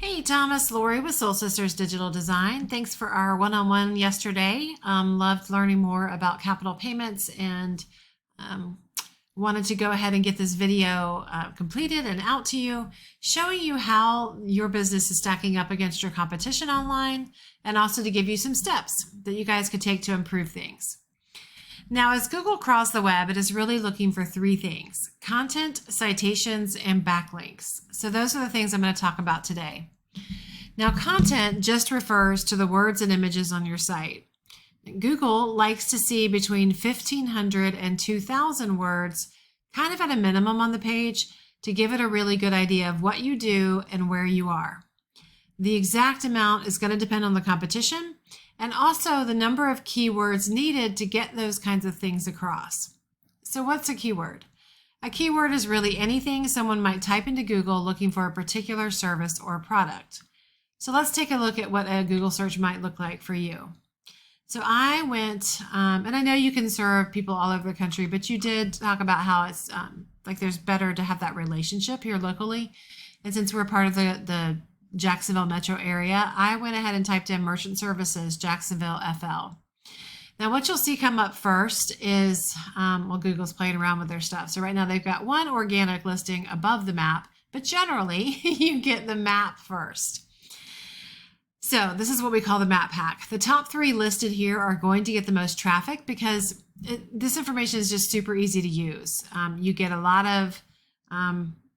Hey Thomas, Lori with Soul Sisters Digital Design. Thanks for our one-on-one yesterday. Loved learning more about capital payments and um, wanted to go ahead and get this video completed and out to you, showing you how your business is stacking up against your competition online and also to give you some steps that you guys could take to improve things. Now, as Google crawls the web, it is really looking for three things: content, citations, and backlinks. So those are the things I'm going to talk about today. Now, content just refers to the words and images on your site. Google likes to see between 1,500 and 2,000 words, kind of at a minimum on the page, to give it a really good idea of what you do and where you are. The exact amount is going to depend on the competition and also the number of keywords needed to get those kinds of things across. So what's a keyword? A keyword is really anything someone might type into Google looking for a particular service or product. So let's take a look at what a Google search might look like for you. So I went, and I know you can serve people all over the country, but you did talk about how it's like there's better to have that relationship here locally. And since we're part of the Jacksonville metro area, I went ahead and typed in merchant services, Jacksonville FL. Now what you'll see come up first is, well, Google's playing around with their stuff. So right now they've got one organic listing above the map, but generally you get the map first. So this is what we call the map pack. The top three listed here are going to get the most traffic because this information is just super easy to use. You get a lot of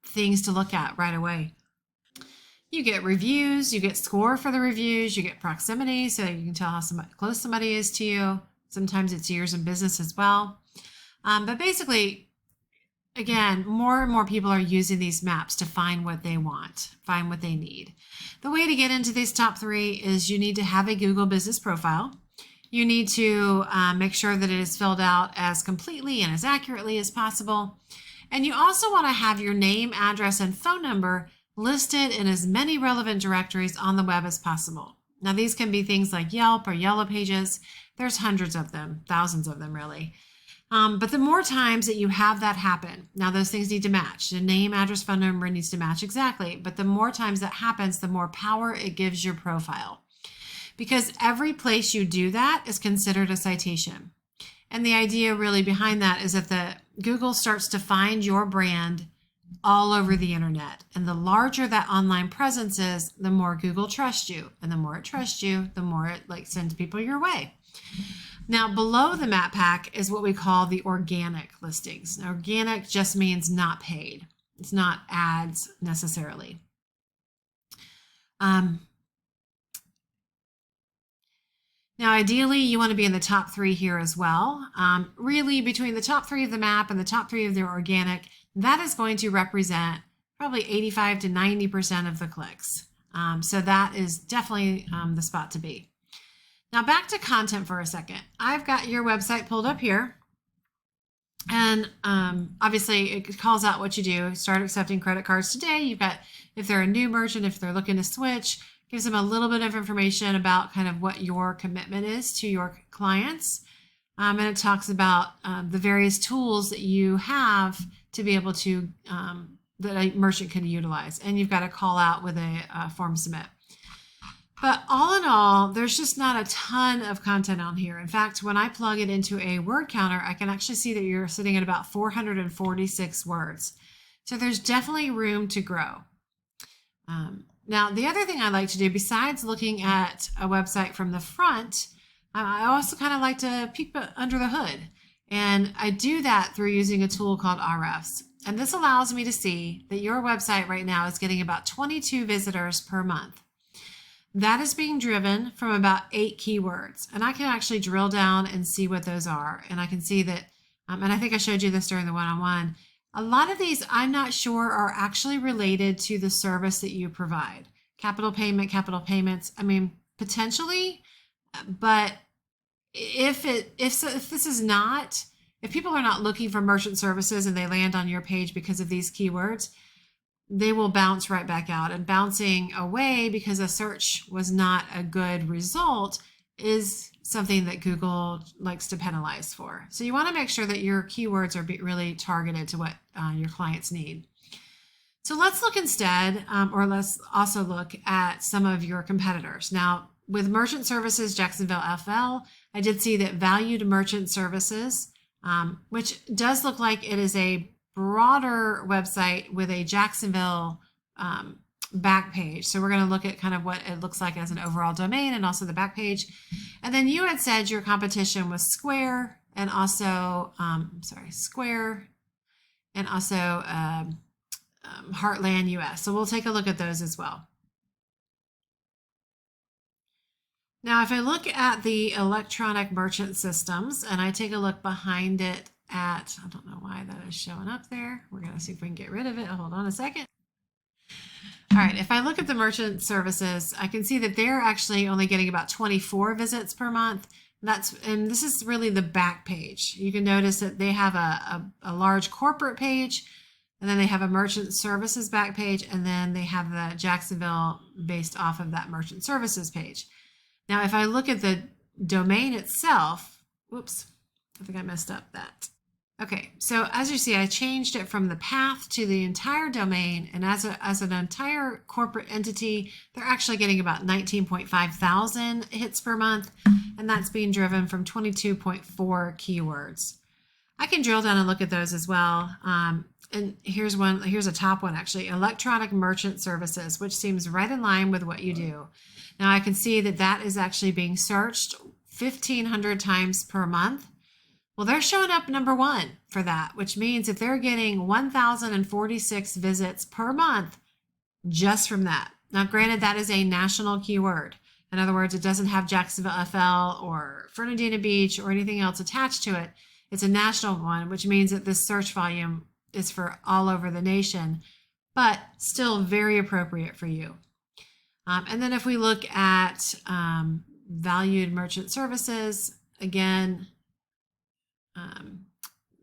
things to look at right away. You get reviews, you get score for the reviews, you get proximity, so you can tell how close somebody is to you. Sometimes it's years in business as well. But basically, again, more and more people are using these maps to find what they want, find what they need. The way to get into these top three is you need to have a Google business profile. You need to make sure that it is filled out as completely and as accurately as possible. And you also want to have your name, address, and phone number listed in as many relevant directories on the web as possible. Now, these can be things like Yelp or Yellow Pages. There's hundreds of them, thousands of them really. But the more times that you have that happen, now those things need to match. The name, address, phone number needs to match exactly. But the more times that happens, the more power it gives your profile. Because every place you do that is considered a citation. And the idea really behind that is that Google starts to find your brand all over the internet. And the larger that online presence is, the more Google trusts you. And the more it trusts you, the more it sends people your way. Now, below the map pack is what we call the organic listings. Now, organic just means not paid. It's not ads necessarily. Now, ideally, you want to be in the top three here as well. Really, between the top three of the map and the top three of the organic, that is going to represent probably 85 to 90% of the clicks. So that is definitely the spot to be. Now back to content for a second. I've got your website pulled up here. And obviously it calls out what you do. Start accepting credit cards today. You've got, if they're a new merchant, if they're looking to switch, gives them a little bit of information about kind of what your commitment is to your clients. And it talks about the various tools that you have to be able to, that a merchant can utilize. And you've got to call out with a form submit. But all in all, there's just not a ton of content on here. In fact, when I plug it into a word counter, I can actually see that you're sitting at about 446 words. So there's definitely room to grow. Now, the other thing I like to do, besides looking at a website from the front, I also kind of like to peek under the hood. And I do that through using a tool called Ahrefs. And this allows me to see that your website right now is getting about 22 visitors per month. That is being driven from about 8 keywords. And I can actually drill down and see what those are. And I can see that, and I think I showed you this during the one-on-one, a lot of these I'm not sure are actually related to the service that you provide. Capital payment, capital payments, I mean, potentially, but if this is not, if people are not looking for merchant services and they land on your page because of these keywords, they will bounce right back out. And bouncing away because a search was not a good result is something that Google likes to penalize for. So you want to make sure that your keywords are really targeted to what your clients need. So let's look instead, or let's also look at some of your competitors. Now, with Merchant Services Jacksonville FL, I did see that Valued Merchant Services, which does look like it is a broader website with a Jacksonville back page. So we're going to look at kind of what it looks like as an overall domain and also the back page. And then you had said your competition was Square and also, Square and also Heartland US. So we'll take a look at those as well. Now, if I look at the electronic merchant systems and I take a look behind it at, I don't know why that is showing up there. We're going to see if we can get rid of it. Hold on a second. All right, if I look at the merchant services, I can see that they're actually only getting about 24 visits per month. And this is really the back page. You can notice that they have a large corporate page, and then they have a merchant services back page, and then they have the Jacksonville based off of that merchant services page. Now, if I look at the domain itself, whoops, I think I messed up that. Okay, so as you see, I changed it from the path to the entire domain, and as an entire corporate entity, they're actually getting about 19.5 thousand hits per month, and that's being driven from 22.4 keywords. I can drill down and look at those as well. And here's a top one actually, electronic merchant services, which seems right in line with what you do. Now I can see that that is actually being searched 1,500 times per month. Well, they're showing up number one for that, which means if they're getting 1,046 visits per month just from that. Now, granted, that is a national keyword. In other words, it doesn't have Jacksonville FL or Fernandina Beach or anything else attached to it. It's a national one, which means that this search volume is for all over the nation, but still very appropriate for you. And then if we look at Valued Merchant Services, again,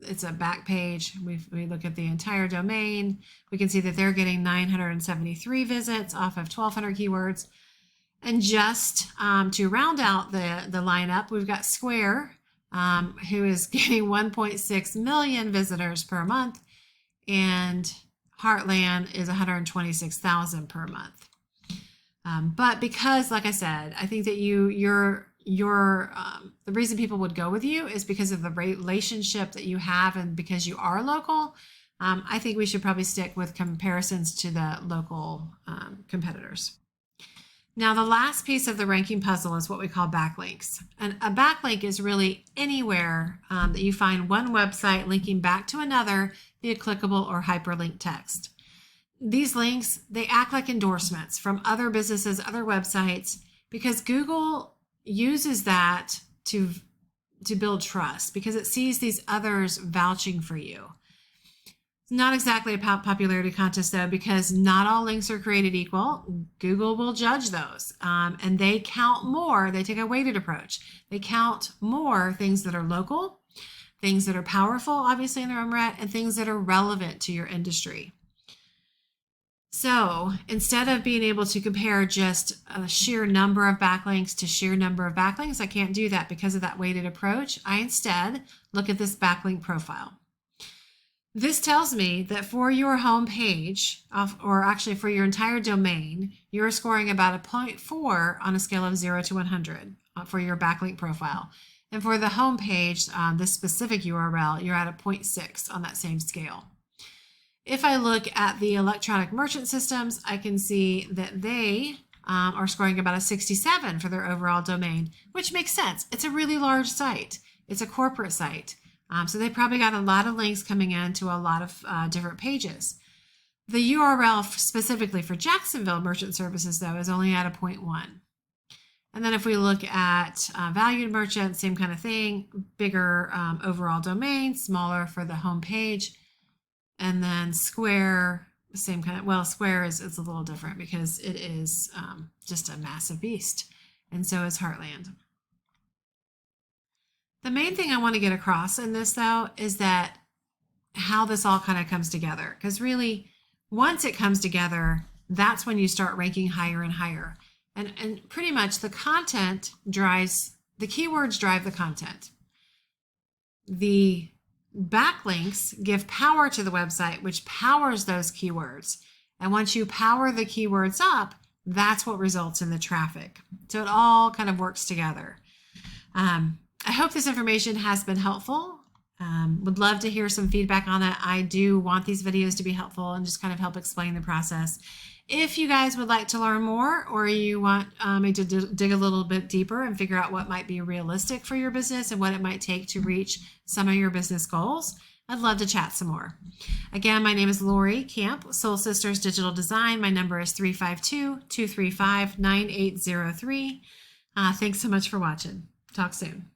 it's a back page. We look at the entire domain. We can see that they're getting 973 visits off of 1,200 keywords. And just to round out the lineup, we've got Square, who is getting 1.6 million visitors per month, and Heartland is 126,000 per month. But because, like I said, I think that the reason people would go with you is because of the relationship that you have, and because you are local. I think we should probably stick with comparisons to the local competitors. Now, the last piece of the ranking puzzle is what we call backlinks. And a backlink is really anywhere that you find one website linking back to another via clickable or hyperlink text. These links, they act like endorsements from other businesses, other websites, because Google uses that to build trust, because it sees these others vouching for you. It's not exactly a popularity contest, though, because not all links are created equal. Google will judge those, and they count more. They take a weighted approach. They count more things that are local, things that are powerful, obviously, in their own right, and things that are relevant to your industry. So instead of being able to compare just a sheer number of backlinks to sheer number of backlinks, I can't do that because of that weighted approach. I instead look at this backlink profile. This tells me that for your home page, or actually for your entire domain, you're scoring about a 0.4 on a scale of 0 to 100 for your backlink profile. And for the home page, this specific URL, you're at a 0.6 on that same scale. If I look at the electronic merchant systems, I can see that they are scoring about a 67 for their overall domain, which makes sense. It's a really large site. It's a corporate site. So they probably got a lot of links coming in to a lot of different pages. The URL specifically for Jacksonville Merchant Services, though, is only at a 0.1. And then if we look at Valued Merchant, same kind of thing, bigger overall domain, smaller for the home page. And then Square, same kind of, well, Square is a little different because it is just a massive beast. And so is Heartland. The main thing I want to get across in this, though, is that how this all kind of comes together. Because really, once it comes together, that's when you start ranking higher and higher. And pretty much the content drives, the keywords drive the content. The backlinks give power to the website, which powers those keywords. And once you power the keywords up, that's what results in the traffic. So it all kind of works together. I hope this information has been helpful. Would love to hear some feedback on it. I do want these videos to be helpful and just kind of help explain the process. If you guys would like to learn more, or you want me to dig a little bit deeper and figure out what might be realistic for your business and what it might take to reach some of your business goals, I'd love to chat some more. Again, my name is Lori Camp, Soul Sisters Digital Design. My number is 352-235-9803. Thanks so much for watching. Talk soon.